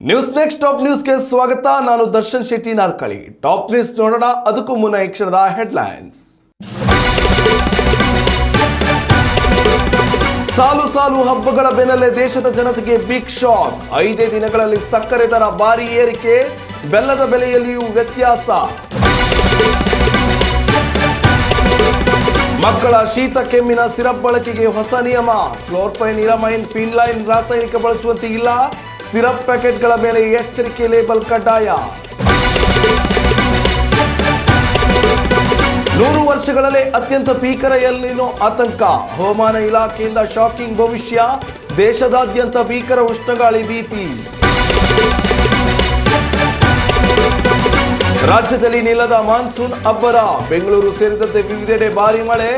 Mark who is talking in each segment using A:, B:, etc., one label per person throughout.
A: News next top ನ್ಯೂಸ್ಗೆ ಸ್ವಾಗತ. ನಾನು ದರ್ಶನ್ ಶೆಟ್ಟಿ ನಾರ್ಕಳಿ. ಟಾಪ್ ನ್ಯೂಸ್ ನೋಡೋಣ. ಅದಕ್ಕೂ ಮುನ್ನ ಈ ಕ್ಷಣದ ಹೆಡ್ಲೈನ್ಸ್. ಸಾಲು ಸಾಲು ಹಬ್ಬಗಳ ಬೆನ್ನಲ್ಲೇ ದೇಶದ ಜನತೆಗೆ ಬಿಗ್ ಶಾಕ್. 5 ದಿನಗಳಲ್ಲಿ ಸಕ್ಕರೆ ದರ ಭಾರಿ ಏರಿಕೆ, ಬೆಲ್ಲದ ಬೆಲೆಯಲ್ಲಿಯೂ ವ್ಯತ್ಯಾಸ. ಮಕ್ಕಳ ಶೀತ ಕೆಮ್ಮಿನ ಸಿರಪ್ ಬಳಕೆಗೆ ಹೊಸ ನಿಯಮ. ಕ್ಲೋರ್ಫೈನ್, ಇರಮೈನ್, ಫಿನ್ಲೈನ್ ರಾಸಾಯನಿಕ ಬಳಸುವಂತೆ ಇಲ್ಲ. ಸಿರಪ್ ಪ್ಯಾಕೆಟ್ಗಳ ಮೇಲೆ ಎಚ್ಚರಿಕೆ ಲೇಬಲ್ ಕಡ್ಡಾಯ. 100 ವರ್ಷಗಳಲ್ಲೇ ಅತ್ಯಂತ ಭೀಕರ ಎಲ್ ನಿನೋ ಆತಂಕ. ಹವಾಮಾನ ಇಲಾಖೆಯಿಂದ ಶಾಕಿಂಗ್ ಭವಿಷ್ಯ. ದೇಶದಾದ್ಯಂತ ಭೀಕರ ಉಷ್ಣಗಾಳಿ ಭೀತಿ. ರಾಜ್ಯದಲ್ಲಿ ನಿಲ್ಲದ ಮಾನ್ಸೂನ್ ಅಬ್ಬರ. ಬೆಂಗಳೂರು ಸೇರಿದಂತೆ ವಿವಿಧೆಡೆ ಭಾರಿ ಮಳೆ.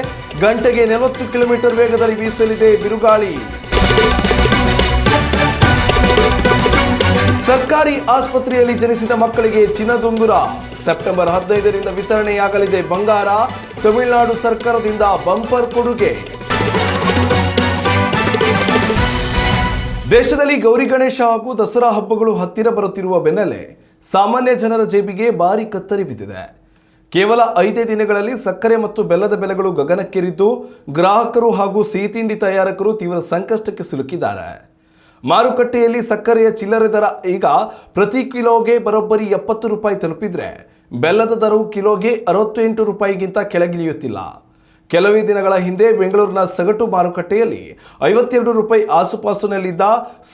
A: ಗಂಟೆಗೆ 40 ಕಿಲೋಮೀಟರ್ ವೇಗದಲ್ಲಿ ಬೀಸಲಿದೆ ಬಿರುಗಾಳಿ. ಸರ್ಕಾರಿ ಆಸ್ಪತ್ರೆಯಲ್ಲಿ ಜನಿಸಿದ ಮಕ್ಕಳಿಗೆ ಚಿನ್ನದುಂಗುರ. ಸೆಪ್ಟೆಂಬರ್ 15ರಿಂದ ವಿತರಣೆಯಾಗಲಿದೆ ಬಂಗಾರ. ತಮಿಳುನಾಡು ಸರ್ಕಾರದಿಂದ ಬಂಪರ್ ಕೊಡುಗೆ. ದೇಶದಲ್ಲಿ ಗೌರಿ ಗಣೇಶ ಹಾಗೂ ದಸರಾ ಹಬ್ಬಗಳು ಹತ್ತಿರ ಬರುತ್ತಿರುವ ಬೆನ್ನಲ್ಲೇ ಸಾಮಾನ್ಯ ಜನರ ಜೇಬಿಗೆ ಭಾರಿ ಕತ್ತರಿ ಬಿದ್ದಿದೆ. ಕೇವಲ 5 ದಿನಗಳಲ್ಲಿ ಸಕ್ಕರೆ ಮತ್ತು ಬೆಲ್ಲದ ಬೆಲೆಗಳು ಗಗನಕ್ಕೇರಿದ್ದು ಗ್ರಾಹಕರು ಹಾಗೂ ಸಿಹಿತಿಂಡಿ ತಯಾರಕರು ತೀವ್ರ ಸಂಕಷ್ಟಕ್ಕೆ ಸಿಲುಕಿದ್ದಾರೆ. ಮಾರುಕಟ್ಟೆಯಲ್ಲಿ ಸಕ್ಕರೆಯ ಚಿಲ್ಲರೆ ದರ ಈಗ ಪ್ರತಿ ಕಿಲೋಗೆ ಬರೋಬ್ಬರಿ 70 ರೂಪಾಯಿ ತಲುಪಿದ್ರೆ ಬೆಲ್ಲದ ದರವು ಕಿಲೋಗೆ 68 ರೂಪಾಯಿಗಿಂತ ಕೆಳಗಿಳಿಯುತ್ತಿಲ್ಲ. ಕೆಲವೇ ದಿನಗಳ ಹಿಂದೆ ಬೆಂಗಳೂರಿನ ಸಗಟು ಮಾರುಕಟ್ಟೆಯಲ್ಲಿ 52 ರೂಪಾಯಿ ಆಸುಪಾಸಿನಲ್ಲಿದ್ದ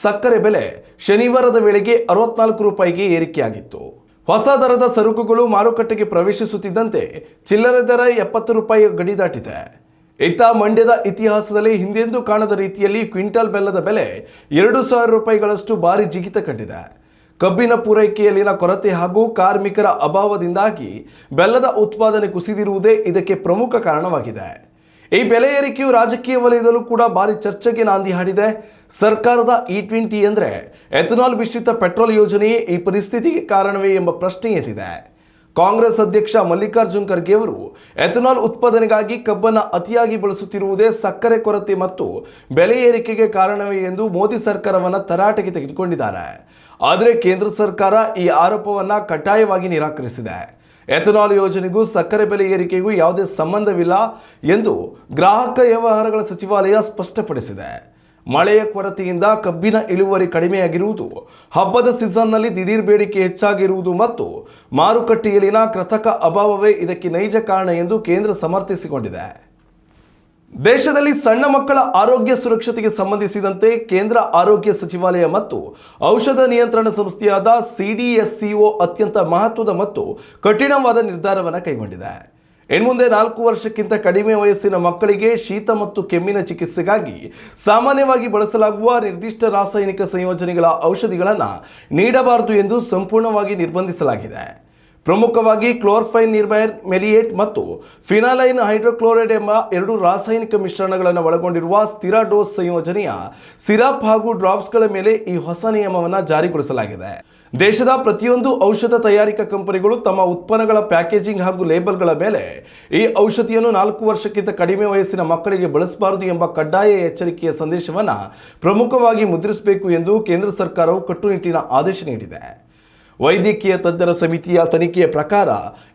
A: ಸಕ್ಕರೆ ಬೆಲೆ ಶನಿವಾರದ ವೇಳೆಗೆ 64 ರೂಪಾಯಿಗೆ ಏರಿಕೆಯಾಗಿತ್ತು. ಹೊಸ ದರದ ಸರಕುಗಳು ಮಾರುಕಟ್ಟೆಗೆ ಪ್ರವೇಶಿಸುತ್ತಿದ್ದಂತೆ ಚಿಲ್ಲರೆ ದರ 70 ರೂಪಾಯಿ ಗಡಿ ದಾಟಿದೆ. ಇತ್ತ ಮಂಡ್ಯದ ಇತಿಹಾಸದಲ್ಲಿ ಹಿಂದೆಂದೂ ಕಾಣದ ರೀತಿಯಲ್ಲಿ ಕ್ವಿಂಟಲ್ ಬೆಲ್ಲದ ಬೆಲೆ 2,000 ರೂಪಾಯಿಗಳಷ್ಟು ಭಾರಿ ಜಿಗಿತ ಕಂಡಿದೆ. ಕಬ್ಬಿನ ಪೂರೈಕೆಯಲ್ಲಿನ ಕೊರತೆ ಹಾಗೂ ಕಾರ್ಮಿಕರ ಅಭಾವದಿಂದಾಗಿ ಬೆಲ್ಲದ ಉತ್ಪಾದನೆ ಕುಸಿದಿರುವುದೇ ಇದಕ್ಕೆ ಪ್ರಮುಖ ಕಾರಣವಾಗಿದೆ. ಈ ಬೆಲೆ ಏರಿಕೆಯು ರಾಜಕೀಯ ವಲಯದಲ್ಲೂ ಕೂಡ ಭಾರಿ ಚರ್ಚೆಗೆ ನಾಂದಿ ಹಾಡಿದೆ. ಸರ್ಕಾರದ E20 ಅಂದರೆ ಎಥನಾಲ್ ಮಿಶ್ರಿತ ಪೆಟ್ರೋಲ್ ಯೋಜನೆಯೇ ಈ ಪರಿಸ್ಥಿತಿಗೆ ಕಾರಣವೇ ಎಂಬ ಪ್ರಶ್ನೆ ಎದ್ದಿದೆ. ಕಾಂಗ್ರೆಸ್ ಅಧ್ಯಕ್ಷ ಮಲ್ಲಿಕಾರ್ಜುನ್ ಖರ್ಗೆ ಅವರು ಎಥನಾಲ್ ಉತ್ಪಾದನೆಗಾಗಿ ಕಬ್ಬನ್ನು ಅತಿಯಾಗಿ ಬಳಸುತ್ತಿರುವುದೇ ಸಕ್ಕರೆ ಕೊರತೆ ಮತ್ತು ಬೆಲೆ ಏರಿಕೆಗೆ ಕಾರಣವೇ ಎಂದು ಮೋದಿ ಸರ್ಕಾರವನ್ನು ತರಾಟೆಗೆ ತೆಗೆದುಕೊಂಡಿದ್ದಾರೆ. ಆದರೆ ಕೇಂದ್ರ ಸರ್ಕಾರ ಈ ಆರೋಪವನ್ನು ಕಡ್ಡಾಯವಾಗಿ ನಿರಾಕರಿಸಿದೆ. ಎಥನಾಲ್ ಯೋಜನೆಗೂ ಸಕ್ಕರೆ ಬೆಲೆ ಏರಿಕೆಗೂ ಯಾವುದೇ ಸಂಬಂಧವಿಲ್ಲ ಎಂದು ಗ್ರಾಹಕ ವ್ಯವಹಾರಗಳ ಸಚಿವಾಲಯ ಸ್ಪಷ್ಟಪಡಿಸಿದೆ. ಮಳೆಯ ಕೊರತೆಯಿಂದ ಕಬ್ಬಿನ ಇಳುವರಿ ಕಡಿಮೆಯಾಗಿರುವುದು, ಹಬ್ಬದ ಸೀಸನ್ನಲ್ಲಿ ದಿಢೀರ್ ಬೇಡಿಕೆ ಹೆಚ್ಚಾಗಿರುವುದು ಮತ್ತು ಮಾರುಕಟ್ಟೆಯಲ್ಲಿನ ಕೃತಕ ಅಭಾವವೇ ಇದಕ್ಕೆ ನೈಜ ಕಾರಣ ಎಂದು ಕೇಂದ್ರ ಸಮರ್ಥಿಸಿಕೊಂಡಿದೆ. ದೇಶದಲ್ಲಿ ಸಣ್ಣ ಮಕ್ಕಳ ಆರೋಗ್ಯ ಸುರಕ್ಷತೆಗೆ ಸಂಬಂಧಿಸಿದಂತೆ ಕೇಂದ್ರ ಆರೋಗ್ಯ ಸಚಿವಾಲಯ ಮತ್ತು ಔಷಧ ನಿಯಂತ್ರಣ ಸಂಸ್ಥೆಯಾದ CDSCO ಅತ್ಯಂತ ಮಹತ್ವದ ಮತ್ತು ಕಠಿಣವಾದ ನಿರ್ಧಾರವನ್ನು ಕೈಗೊಂಡಿದೆ. ಇನ್ಮುಂದೆ 4 ವರ್ಷಕ್ಕಿಂತ ಕಡಿಮೆ ವಯಸ್ಸಿನ ಮಕ್ಕಳಿಗೆ ಶೀತ ಮತ್ತು ಕೆಮ್ಮಿನ ಚಿಕಿತ್ಸೆಗಾಗಿ ಸಾಮಾನ್ಯವಾಗಿ ಬಳಸಲಾಗುವ ನಿರ್ದಿಷ್ಟ ರಾಸಾಯನಿಕ ಸಂಯೋಜನೆಗಳ ಔಷಧಿಗಳನ್ನು ನೀಡಬಾರದು ಎಂದು ಸಂಪೂರ್ಣವಾಗಿ ನಿರ್ಬಂಧಿಸಲಾಗಿದೆ. ಪ್ರಮುಖವಾಗಿ ಕ್ಲೋರ್ಫೈನ್, ಇರಮೈನ್, ಮೆಲಿಯೇಟ್ ಮತ್ತು ಫಿನಾಲೈನ್ ಹೈಡ್ರೋಕ್ಲೋರೈಡ್ ಎಂಬ 2 ರಾಸಾಯನಿಕ ಮಿಶ್ರಣಗಳನ್ನು ಒಳಗೊಂಡಿರುವ ಸ್ಥಿರ ಡೋಸ್ ಸಂಯೋಜನೆಯ ಸಿರಪ್ ಹಾಗೂ ಡ್ರಾಪ್ಸ್ಗಳ ಮೇಲೆ ಈ ಹೊಸ ನಿಯಮವನ್ನು ಜಾರಿಗೊಳಿಸಲಾಗಿದೆ. ದೇಶದ ಪ್ರತಿಯೊಂದು ಔಷಧ ತಯಾರಿಕಾ ಕಂಪನಿಗಳು ತಮ್ಮ ಉತ್ಪನ್ನಗಳ ಪ್ಯಾಕೇಜಿಂಗ್ ಹಾಗೂ ಲೇಬಲ್ಗಳ ಮೇಲೆ ಈ ಔಷಧಿಯನ್ನು 4 ವರ್ಷಕ್ಕಿಂತ ಕಡಿಮೆ ವಯಸ್ಸಿನ ಮಕ್ಕಳಿಗೆ ಬಳಸಬಾರದು ಎಂಬ ಕಡ್ಡಾಯ ಎಚ್ಚರಿಕೆಯ ಸಂದೇಶವನ್ನು ಪ್ರಮುಖವಾಗಿ ಮುದ್ರಿಸಬೇಕು ಎಂದು ಕೇಂದ್ರ ಸರ್ಕಾರವು ಕಟ್ಟುನಿಟ್ಟಿನ ಆದೇಶ ನೀಡಿದೆ. ವೈದ್ಯಕೀಯ ತಜ್ಞರ ಸಮಿತಿಯ ತನಿಖೆಯ ಪ್ರಕಾರ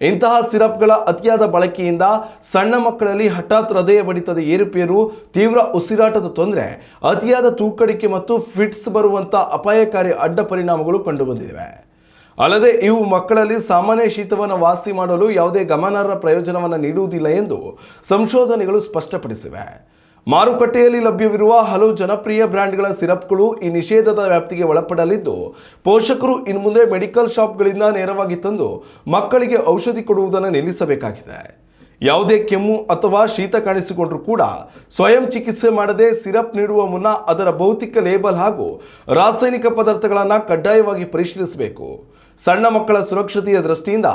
A: ಇಂತಹ ಸಿರಪ್ಗಳ ಅತಿಯಾದ ಬಳಕೆಯಿಂದ ಸಣ್ಣ ಮಕ್ಕಳಲ್ಲಿ ಹಠಾತ್ ಹೃದಯ ಬಡಿತದ ಏರುಪೇರು, ತೀವ್ರ ಉಸಿರಾಟದ ತೊಂದರೆ, ಅತಿಯಾದ ತೂಕಡಿಕೆ ಮತ್ತು ಫಿಟ್ಸ್ ಬರುವಂಥ ಅಪಾಯಕಾರಿ ಅಡ್ಡ ಪರಿಣಾಮಗಳು ಕಂಡುಬಂದಿವೆ. ಅಲ್ಲದೆ ಇವು ಮಕ್ಕಳಲ್ಲಿ ಸಾಮಾನ್ಯ ಶೀತವನ್ನು ವಾಸಿ ಮಾಡಲು ಯಾವುದೇ ಗಮನಾರ್ಹ ಪ್ರಯೋಜನವನ್ನು ನೀಡುವುದಿಲ್ಲ ಎಂದು ಸಂಶೋಧನೆಗಳು ಸ್ಪಷ್ಟಪಡಿಸಿವೆ. ಮಾರುಕಟ್ಟೆಯಲ್ಲಿ ಲಭ್ಯವಿರುವ ಹಲವು ಜನಪ್ರಿಯ ಬ್ರ್ಯಾಂಡ್ಗಳ ಸಿರಪ್ಗಳು ಈ ನಿಷೇಧದ ವ್ಯಾಪ್ತಿಗೆ ಒಳಪಡಲಿದ್ದು, ಪೋಷಕರು ಇನ್ಮುಂದೆ ಮೆಡಿಕಲ್ ಶಾಪ್ಗಳಿಂದ ನೇರವಾಗಿ ತಂದು ಮಕ್ಕಳಿಗೆ ಔಷಧಿ ಕೊಡುವುದನ್ನು ನಿಲ್ಲಿಸಬೇಕಾಗಿದೆ. ಯಾವುದೇ ಕೆಮ್ಮು ಅಥವಾ ಶೀತ ಕಾಣಿಸಿಕೊಂಡರೂ ಕೂಡ ಸ್ವಯಂ ಚಿಕಿತ್ಸೆ ಮಾಡದೆ ಸಿರಪ್ ನೀಡುವ ಮುನ್ನ ಅದರ ಭೌತಿಕ ಲೇಬಲ್ ಹಾಗೂ ರಾಸಾಯನಿಕ ಪದಾರ್ಥಗಳನ್ನು ಕಡ್ಡಾಯವಾಗಿ ಪರಿಶೀಲಿಸಬೇಕು. ಸಣ್ಣ ಮಕ್ಕಳ ಸುರಕ್ಷತೆಯ ದೃಷ್ಟಿಯಿಂದ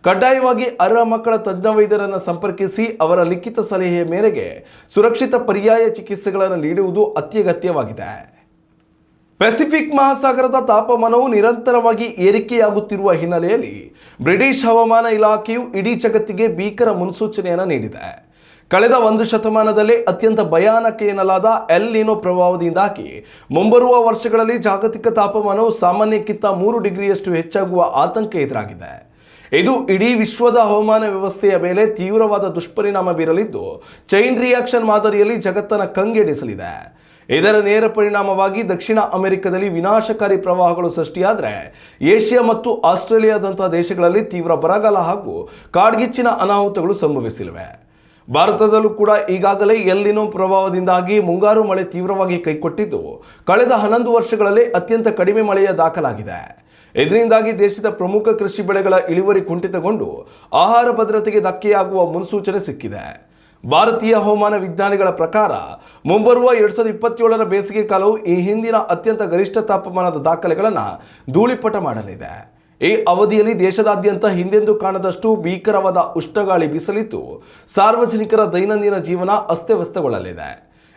A: ಕಡ್ಡಾಯವಾಗಿ ಅರ್ಹ ಮಕ್ಕಳ ತಜ್ಞ ವೈದ್ಯರನ್ನು ಸಂಪರ್ಕಿಸಿ ಅವರ ಲಿಖಿತ ಸಲಹೆಯ ಮೇರೆಗೆ ಸುರಕ್ಷಿತ ಪರ್ಯಾಯ ಚಿಕಿತ್ಸೆಗಳನ್ನು ನೀಡುವುದು ಅತ್ಯಗತ್ಯವಾಗಿದೆ. ಪೆಸಿಫಿಕ್ ಮಹಾಸಾಗರದ ತಾಪಮಾನವು ನಿರಂತರವಾಗಿ ಏರಿಕೆಯಾಗುತ್ತಿರುವ ಹಿನ್ನೆಲೆಯಲ್ಲಿ ಬ್ರಿಟಿಷ್ ಹವಾಮಾನ ಇಲಾಖೆಯು ಇಡೀ ಜಗತ್ತಿಗೆ ಭೀಕರ ಮುನ್ಸೂಚನೆಯನ್ನು ನೀಡಿದೆ. ಕಳೆದ ಒಂದು ಶತಮಾನದಲ್ಲೇ ಅತ್ಯಂತ ಭಯಾನಕ ಎನ್ನಲಾದ ಎಲ್ ನಿನೋ ಪ್ರಭಾವದಿಂದಾಗಿ ಮುಂಬರುವ ವರ್ಷಗಳಲ್ಲಿ ಜಾಗತಿಕ ತಾಪಮಾನವು ಸಾಮಾನ್ಯಕ್ಕಿಂತ 3 ಡಿಗ್ರಿಯಷ್ಟು ಹೆಚ್ಚಾಗುವ ಆತಂಕ ಎದುರಾಗಿದೆ. ಇದು ಇಡೀ ವಿಶ್ವದ ಹವಾಮಾನ ವ್ಯವಸ್ಥೆಯ ಮೇಲೆ ತೀವ್ರವಾದ ದುಷ್ಪರಿಣಾಮ ಬೀರಲಿದ್ದು ಚೈನ್ ರಿಯಾಕ್ಷನ್ ಮಾದರಿಯಲ್ಲಿ ಜಗತ್ತನ್ನು ಕಂಗೆಡಿಸಲಿದೆ. ಇದರ ನೇರ ಪರಿಣಾಮವಾಗಿ ದಕ್ಷಿಣ ಅಮೆರಿಕದಲ್ಲಿ ವಿನಾಶಕಾರಿ ಪ್ರವಾಹಗಳು ಸೃಷ್ಟಿಯಾದರೆ ಏಷ್ಯಾ ಮತ್ತು ಆಸ್ಟ್ರೇಲಿಯಾದಂತಹ ದೇಶಗಳಲ್ಲಿ ತೀವ್ರ ಬರಗಾಲ ಹಾಗೂ ಕಾಡ್ಗಿಚ್ಚಿನ ಅನಾಹುತಗಳು ಸಂಭವಿಸಲಿವೆ. ಭಾರತದಲ್ಲೂ ಕೂಡ ಈಗಾಗಲೇ ಎಲ್ ನಿನೋ ಪ್ರಭಾವದಿಂದಾಗಿ ಮುಂಗಾರು ಮಳೆ ತೀವ್ರವಾಗಿ ಕೈಕೊಟ್ಟಿದ್ದು ಕಳೆದ 11 ವರ್ಷಗಳಲ್ಲಿ ಅತ್ಯಂತ ಕಡಿಮೆ ಮಳೆಯ ದಾಖಲಾಗಿದೆ. ಇದರಿಂದಾಗಿ ದೇಶದ ಪ್ರಮುಖ ಕೃಷಿ ಬೆಳೆಗಳ ಇಳುವರಿ ಕುಂಠಿತಗೊಂಡು ಆಹಾರ ಭದ್ರತೆಗೆ ಧಕ್ಕೆಯಾಗುವ ಮುನ್ಸೂಚನೆ ಸಿಕ್ಕಿದೆ. ಭಾರತೀಯ ಹವಾಮಾನ ವಿಜ್ಞಾನಿಗಳ ಪ್ರಕಾರ ಮುಂಬರುವ 2027ರ ಬೇಸಿಗೆ ಕಾಲವು ಈ ಹಿಂದಿನ ಅತ್ಯಂತ ಗರಿಷ್ಠ ತಾಪಮಾನದ ದಾಖಲೆಗಳನ್ನು ಧೂಳಿಪಟ ಮಾಡಲಿದೆ. ಈ ಅವಧಿಯಲ್ಲಿ ದೇಶದಾದ್ಯಂತ ಹಿಂದೆಂದೂ ಕಾಣದಷ್ಟು ಭೀಕರವಾದ ಉಷ್ಣಗಾಳಿ ಬೀಸಲಿದ್ದು ಸಾರ್ವಜನಿಕರ ದೈನಂದಿನ ಜೀವನ ಅಸ್ತವ್ಯಸ್ತಗೊಳ್ಳಲಿದೆ.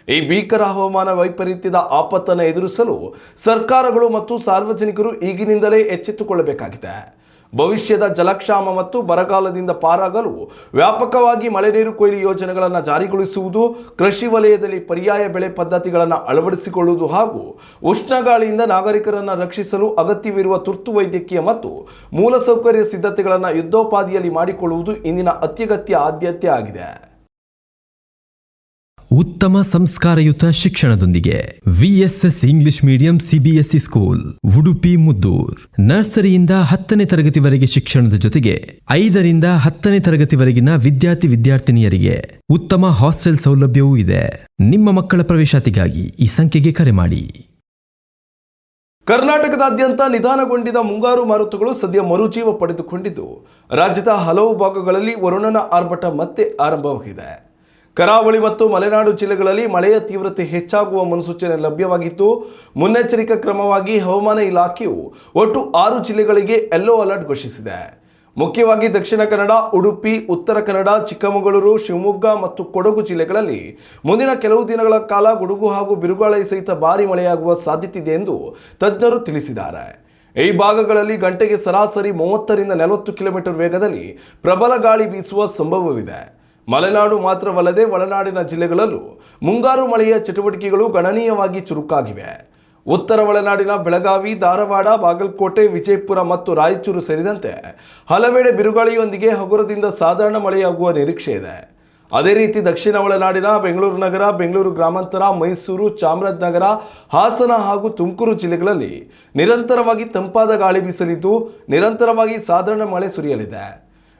A: ಈ ಭೀಕರ ಹವಾಮಾನ ವೈಪರೀತ್ಯದ ಆಪತ್ತನ್ನು ಎದುರಿಸಲು ಸರ್ಕಾರಗಳು ಮತ್ತು ಸಾರ್ವಜನಿಕರು ಈಗಿನಿಂದಲೇ ಎಚ್ಚೆತ್ತುಕೊಳ್ಳಬೇಕಾಗಿದೆ. ಭವಿಷ್ಯದ ಜಲಕ್ಷಾಮ ಮತ್ತು ಬರಗಾಲದಿಂದ ಪಾರಾಗಲು ವ್ಯಾಪಕವಾಗಿ ಮಳೆ ನೀರು ಕೊಯ್ಲು ಯೋಜನೆಗಳನ್ನು ಜಾರಿಗೊಳಿಸುವುದು, ಕೃಷಿ ವಲಯದಲ್ಲಿ ಪರ್ಯಾಯ ಬೆಳೆ ಪದ್ಧತಿಗಳನ್ನು ಅಳವಡಿಸಿಕೊಳ್ಳುವುದು ಹಾಗೂ ಉಷ್ಣಗಾಳಿಯಿಂದ ನಾಗರಿಕರನ್ನು ರಕ್ಷಿಸಲು ಅಗತ್ಯವಿರುವ ತುರ್ತು ವೈದ್ಯಕೀಯ ಮತ್ತು ಮೂಲಸೌಕರ್ಯ ಸಿದ್ಧತೆಗಳನ್ನು ಯುದ್ಧೋಪಾದಿಯಲ್ಲಿ ಮಾಡಿಕೊಳ್ಳುವುದು ಇಂದಿನ ಅತ್ಯಗತ್ಯ ಆದ್ಯತೆ ಆಗಿದೆ.
B: ಉತ್ತಮ ಸಂಸ್ಕಾರಯುತ ಶಿಕ್ಷಣದೊಂದಿಗೆ VSS English medium CBSE school Udupi Muddur. ನರ್ಸರಿಯಿಂದ 10ನೇ ತರಗತಿವರೆಗೆ ಶಿಕ್ಷಣದ ಜೊತೆಗೆ 5ರಿಂದ 10ನೇ ತರಗತಿವರೆಗಿನ ವಿದ್ಯಾರ್ಥಿನಿಯರಿಗೆ ಉತ್ತಮ ಹಾಸ್ಟೆಲ್ ಸೌಲಭ್ಯವೂ ಇದೆ. ನಿಮ್ಮ ಮಕ್ಕಳ ಪ್ರವೇಶಾತಿಗಾಗಿ ಈ ಸಂಖ್ಯೆಗೆ ಕರೆ ಮಾಡಿ.
A: ಕರ್ನಾಟಕದಾದ್ಯಂತ ನಿಧಾನಗೊಂಡಿದ್ದ ಮುಂಗಾರು ಮಾರುತಗಳು ಸದ್ಯ ಮರುಜೀವ ಪಡೆದುಕೊಂಡಿದ್ದು ರಾಜ್ಯದ ಹಲವು ಭಾಗಗಳಲ್ಲಿ ವರುಣನ ಆರ್ಭಟ ಮತ್ತೆ ಆರಂಭವಾಗಿದೆ. ಕರಾವಳಿ ಮತ್ತು ಮಲೆನಾಡು ಜಿಲ್ಲೆಗಳಲ್ಲಿ ಮಳೆಯ ತೀವ್ರತೆ ಹೆಚ್ಚಾಗುವ ಮುನ್ಸೂಚನೆ ಲಭ್ಯವಾಗಿದ್ದು ಮುನ್ನೆಚ್ಚರಿಕಾ ಕ್ರಮವಾಗಿ ಹವಾಮಾನ ಇಲಾಖೆಯು ಒಟ್ಟು 6 ಜಿಲ್ಲೆಗಳಿಗೆ ಯೆಲ್ಲೋ ಅಲರ್ಟ್ ಘೋಷಿಸಿದೆ. ಮುಖ್ಯವಾಗಿ ದಕ್ಷಿಣ ಕನ್ನಡ, ಉಡುಪಿ, ಉತ್ತರ ಕನ್ನಡ, ಚಿಕ್ಕಮಗಳೂರು, ಶಿವಮೊಗ್ಗ ಮತ್ತು ಕೊಡಗು ಜಿಲ್ಲೆಗಳಲ್ಲಿ ಮುಂದಿನ ಕೆಲವು ದಿನಗಳ ಕಾಲ ಗುಡುಗು ಹಾಗೂ ಬಿರುಗಾಳಿ ಸಹಿತ ಭಾರೀ ಮಳೆಯಾಗುವ ಸಾಧ್ಯತೆ ಇದೆ ಎಂದು ತಜ್ಞರು ತಿಳಿಸಿದ್ದಾರೆ. ಈ ಭಾಗಗಳಲ್ಲಿ ಗಂಟೆಗೆ ಸರಾಸರಿ 30ರಿಂದ 40 ಕಿಲೋಮೀಟರ್ ವೇಗದಲ್ಲಿ ಪ್ರಬಲ ಗಾಳಿ ಬೀಸುವ ಸಂಭವವಿದೆ. ಮಲೆನಾಡು ಮಾತ್ರವಲ್ಲದೆ ಒಳನಾಡಿನ ಜಿಲ್ಲೆಗಳಲ್ಲೂ ಮುಂಗಾರು ಮಳೆಯ ಚಟುವಟಿಕೆಗಳು ಗಣನೀಯವಾಗಿ ಚುರುಕಾಗಿವೆ. ಉತ್ತರ ಒಳನಾಡಿನ ಬೆಳಗಾವಿ, ಧಾರವಾಡ, ಬಾಗಲಕೋಟೆ, ವಿಜಯಪುರ ಮತ್ತು ರಾಯಚೂರು ಸೇರಿದಂತೆ ಹಲವೆಡೆ ಬಿರುಗಾಳಿಯೊಂದಿಗೆ ಹಗುರದಿಂದ ಸಾಧಾರಣ ಮಳೆಯಾಗುವ ನಿರೀಕ್ಷೆ ಇದೆ. ಅದೇ ರೀತಿ ದಕ್ಷಿಣ ಒಳನಾಡಿನ ಬೆಂಗಳೂರು ನಗರ, ಬೆಂಗಳೂರು ಗ್ರಾಮಾಂತರ, ಮೈಸೂರು, ಚಾಮರಾಜನಗರ, ಹಾಸನ ಹಾಗೂ ತುಮಕೂರು ಜಿಲ್ಲೆಗಳಲ್ಲಿ ನಿರಂತರವಾಗಿ ತಂಪಾದ ಗಾಳಿ ಬೀಸಲಿದ್ದು ನಿರಂತರವಾಗಿ ಸಾಧಾರಣ ಮಳೆ ಸುರಿಯಲಿದೆ.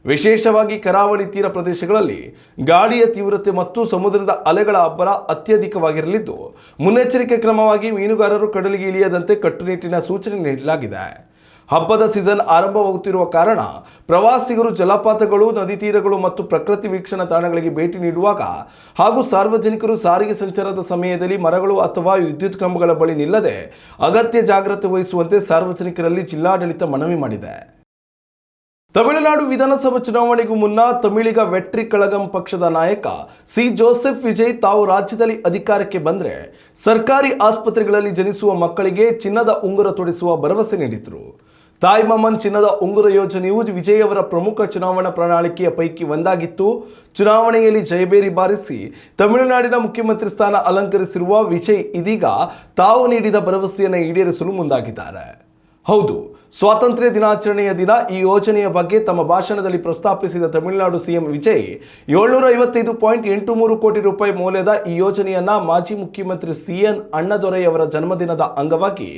A: ವಿಶೇಷವಾಗಿ ಕರಾವಳಿ ತೀರ ಪ್ರದೇಶಗಳಲ್ಲಿ ಗಾಳಿಯ ತೀವ್ರತೆ ಮತ್ತು ಸಮುದ್ರದ ಅಲೆಗಳ ಅಬ್ಬರ ಅತ್ಯಧಿಕವಾಗಿರಲಿದ್ದು ಮುನ್ನೆಚ್ಚರಿಕೆ ಕ್ರಮವಾಗಿ ಮೀನುಗಾರರು ಕಡಲಿಗೆ ಇಳಿಯದಂತೆ ಕಟ್ಟುನಿಟ್ಟಿನ ಸೂಚನೆ ನೀಡಲಾಗಿದೆ. ಹಬ್ಬದ ಸೀಸನ್ ಆರಂಭವಾಗುತ್ತಿರುವ ಕಾರಣ ಪ್ರವಾಸಿಗರು ಜಲಪಾತಗಳು, ನದಿ ತೀರಗಳು ಮತ್ತು ಪ್ರಕೃತಿ ವೀಕ್ಷಣಾ ತಾಣಗಳಿಗೆ ಭೇಟಿ ನೀಡುವಾಗ ಹಾಗೂ ಸಾರ್ವಜನಿಕರು ಸಾರಿಗೆ ಸಂಚಾರದ ಸಮಯದಲ್ಲಿ ಮರಗಳು ಅಥವಾ ವಿದ್ಯುತ್ ಕಂಬಗಳ ಬಳಿ ನಿಲ್ಲದೆ ಅಗತ್ಯ ಜಾಗ್ರತೆ ವಹಿಸುವಂತೆ ಸಾರ್ವಜನಿಕರಲ್ಲಿ ಜಿಲ್ಲಾಡಳಿತ ಮನವಿ ಮಾಡಿದೆ. ತಮಿಳುನಾಡು ವಿಧಾನಸಭಾ ಚುನಾವಣೆಗೂ ಮುನ್ನ ತಮಿಳಿಗ ವೆಟ್ರಿ ಕಳಗಂ ಪಕ್ಷದ ನಾಯಕ ಸಿ ಜೋಸೆಫ್ ವಿಜಯ್ ತಾವು ರಾಜ್ಯದಲ್ಲಿ ಅಧಿಕಾರಕ್ಕೆ ಬಂದರೆ ಸರ್ಕಾರಿ ಆಸ್ಪತ್ರೆಗಳಲ್ಲಿ ಜನಿಸುವ ಮಕ್ಕಳಿಗೆ ಚಿನ್ನದ ಉಂಗುರ ತೊಡಿಸುವ ಭರವಸೆ ನೀಡಿದರು. ತಾಯ್ಮಾಮನ್ ಚಿನ್ನದ ಉಂಗುರ ಯೋಜನೆಯು ವಿಜಯ್ ಅವರ ಪ್ರಮುಖ ಚುನಾವಣಾ ಪ್ರಣಾಳಿಕೆಯ ಪೈಕಿ ಒಂದಾಗಿತ್ತು. ಚುನಾವಣೆಯಲ್ಲಿ ಜಯಬೇರಿ ಬಾರಿಸಿ ತಮಿಳುನಾಡಿನ ಮುಖ್ಯಮಂತ್ರಿ ಸ್ಥಾನ ಅಲಂಕರಿಸಿರುವ ವಿಜಯ್ ಇದೀಗ ತಾವು ನೀಡಿದ ಭರವಸೆಯನ್ನು ಈಡೇರಿಸಲು ಮುಂದಾಗಿದ್ದಾರೆ. ಹೌದು, ಸ್ವಾತಂತ್ರ್ಯ ದಿನಾಚರಣೆಯ ದಿನ ಈ ಯೋಜನೆಯ ಬಗ್ಗೆ ತಮ್ಮ ಭಾಷಣದಲ್ಲಿ ಪ್ರಸ್ತಾಪಿಸಿದ ತಮಿಳುನಾಡು ಸಿಎಂ ವಿಜಯ್ 755.83 ಕೋಟಿ ರೂಪಾಯಿ ಮೌಲ್ಯದ ಈ ಯೋಜನೆಯನ್ನ ಮಾಜಿ ಮುಖ್ಯಮಂತ್ರಿ ಸಿಎನ್ ಅಣ್ಣದೊರೈಯವರ ಜನ್ಮದಿನದ ಅಂಗವಾಗಿ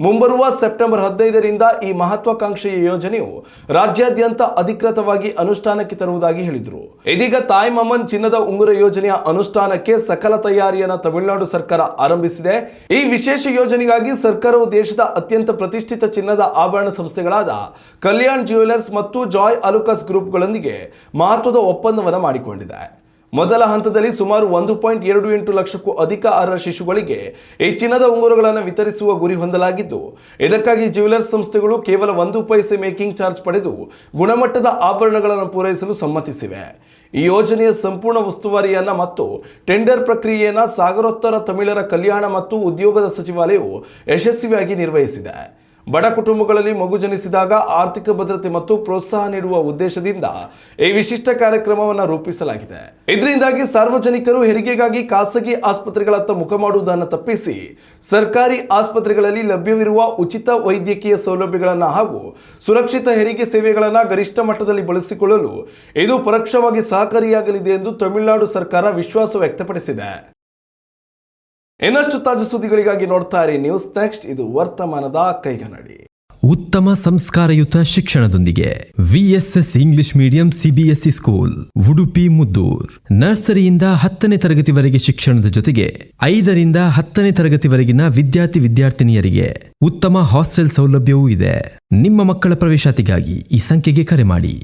A: ಮುಂಬರುವ ಸೆಪ್ಟೆಂಬರ್ 15ರಿಂದ ಈ ಮಹತ್ವಾಕಾಂಕ್ಷೆಯ ಯೋಜನೆಯು ರಾಜ್ಯಾದ್ಯಂತ ಅಧಿಕೃತವಾಗಿ ಅನುಷ್ಠಾನಕ್ಕೆ ತರುವುದಾಗಿ ಹೇಳಿದರು. ಇದೀಗ ತಾಯ್ಮಾಮನ್ ಚಿನ್ನದ ಉಂಗುರ ಯೋಜನೆಯ ಅನುಷ್ಠಾನಕ್ಕೆ ಸಕಲ ತಯಾರಿಯನ್ನು ತಮಿಳುನಾಡು ಸರ್ಕಾರ ಆರಂಭಿಸಿದೆ. ಈ ವಿಶೇಷ ಯೋಜನೆಗಾಗಿ ಸರ್ಕಾರವು ದೇಶದ ಅತ್ಯಂತ ಪ್ರತಿಷ್ಠಿತ ಚಿನ್ನದ ಆಭರಣ ಸಂಸ್ಥೆಗಳಾದ ಕಲ್ಯಾಣ್ ಜ್ಯುವೆಲರ್ಸ್ ಮತ್ತು ಜಾಯ್ ಅಲುಕಾಸ್ ಗ್ರೂಪ್ಗಳೊಂದಿಗೆ ಮಹತ್ವದ ಒಪ್ಪಂದವನ್ನು ಮಾಡಿಕೊಂಡಿದೆ. ಮೊದಲ ಹಂತದಲ್ಲಿ ಸುಮಾರು 1.28 ಲಕ್ಷಕ್ಕೂ ಅಧಿಕ ಅರ್ಹ ಶಿಶುಗಳಿಗೆ ಈ ಚಿನ್ನದ ಉಂಗುರಗಳನ್ನು ವಿತರಿಸುವ ಗುರಿ ಹೊಂದಲಾಗಿದ್ದು ಇದಕ್ಕಾಗಿ ಜ್ಯುವೆಲರ್ಸ್ ಸಂಸ್ಥೆಗಳು ಕೇವಲ 1 ಪೈಸೆ ಮೇಕಿಂಗ್ ಚಾರ್ಜ್ ಪಡೆದು ಗುಣಮಟ್ಟದ ಆಭರಣಗಳನ್ನು ಪೂರೈಸಲು ಸಮ್ಮತಿಸಿವೆ. ಈ ಯೋಜನೆಯ ಸಂಪೂರ್ಣ ಉಸ್ತುವಾರಿಯನ್ನು ಮತ್ತು ಟೆಂಡರ್ ಪ್ರಕ್ರಿಯೆಯನ್ನು ಸಾಗರೋತ್ತರ ತಮಿಳರ ಕಲ್ಯಾಣ ಮತ್ತು ಉದ್ಯೋಗದ ಸಚಿವಾಲಯವು ಯಶಸ್ವಿಯಾಗಿ ನಿರ್ವಹಿಸಿದೆ. ಬಡ ಕುಟುಂಬಗಳಲ್ಲಿ ಮಗು ಜನಿಸಿದಾಗ ಆರ್ಥಿಕ ಭದ್ರತೆ ಮತ್ತು ಪ್ರೋತ್ಸಾಹ ನೀಡುವ ಉದ್ದೇಶದಿಂದ ಈ ವಿಶಿಷ್ಟ ಕಾರ್ಯಕ್ರಮವನ್ನು ರೂಪಿಸಲಾಗಿದೆ. ಇದರಿಂದಾಗಿ ಸಾರ್ವಜನಿಕರು ಹೆರಿಗೆಗಾಗಿ ಖಾಸಗಿ ಆಸ್ಪತ್ರೆಗಳತ್ತ ಮುಖ ಮಾಡುವುದನ್ನು ತಪ್ಪಿಸಿ ಸರ್ಕಾರಿ ಆಸ್ಪತ್ರೆಗಳಲ್ಲಿ ಲಭ್ಯವಿರುವ ಉಚಿತ ವೈದ್ಯಕೀಯ ಸೌಲಭ್ಯಗಳನ್ನು ಹಾಗೂ ಸುರಕ್ಷಿತ ಹೆರಿಗೆ ಸೇವೆಗಳನ್ನು ಗರಿಷ್ಠ ಮಟ್ಟದಲ್ಲಿ ಬಳಸಿಕೊಳ್ಳಲು ಇದು ಪರೋಕ್ಷವಾಗಿ ಸಹಕಾರಿಯಾಗಲಿದೆ ಎಂದು ತಮಿಳುನಾಡು ಸರ್ಕಾರ ವಿಶ್ವಾಸ ವ್ಯಕ್ತಪಡಿಸಿದೆ. ಇನ್ನಷ್ಟು ತಾಜಾ ಸುದ್ದಿಗಳಿಗಾಗಿ ನೋಡ್ತಾ ಇರಿ ನ್ಯೂಸ್ ನೆಕ್ಸ್ಟ್. ಇದು ವರ್ತಮಾನದ ಕೈಗನ್ನಡಿ.
B: ಉತ್ತಮ ಸಂಸ್ಕಾರಯುತ ಶಿಕ್ಷಣದೊಂದಿಗೆ VSS English medium CBSE school Udupi Muddur. ನರ್ಸರಿಯಿಂದ 10ನೇ ತರಗತಿವರೆಗೆ ಶಿಕ್ಷಣದ ಜೊತೆಗೆ 5ರಿಂದ 10ನೇ ತರಗತಿವರೆಗಿನ ವಿದ್ಯಾರ್ಥಿನಿಯರಿಗೆ ಉತ್ತಮ ಹಾಸ್ಟೆಲ್ ಸೌಲಭ್ಯವೂ ಇದೆ. ನಿಮ್ಮ ಮಕ್ಕಳ ಪ್ರವೇಶಾತಿಗಾಗಿ ಈ ಸಂಖ್ಯೆಗೆ ಕರೆ ಮಾಡಿ.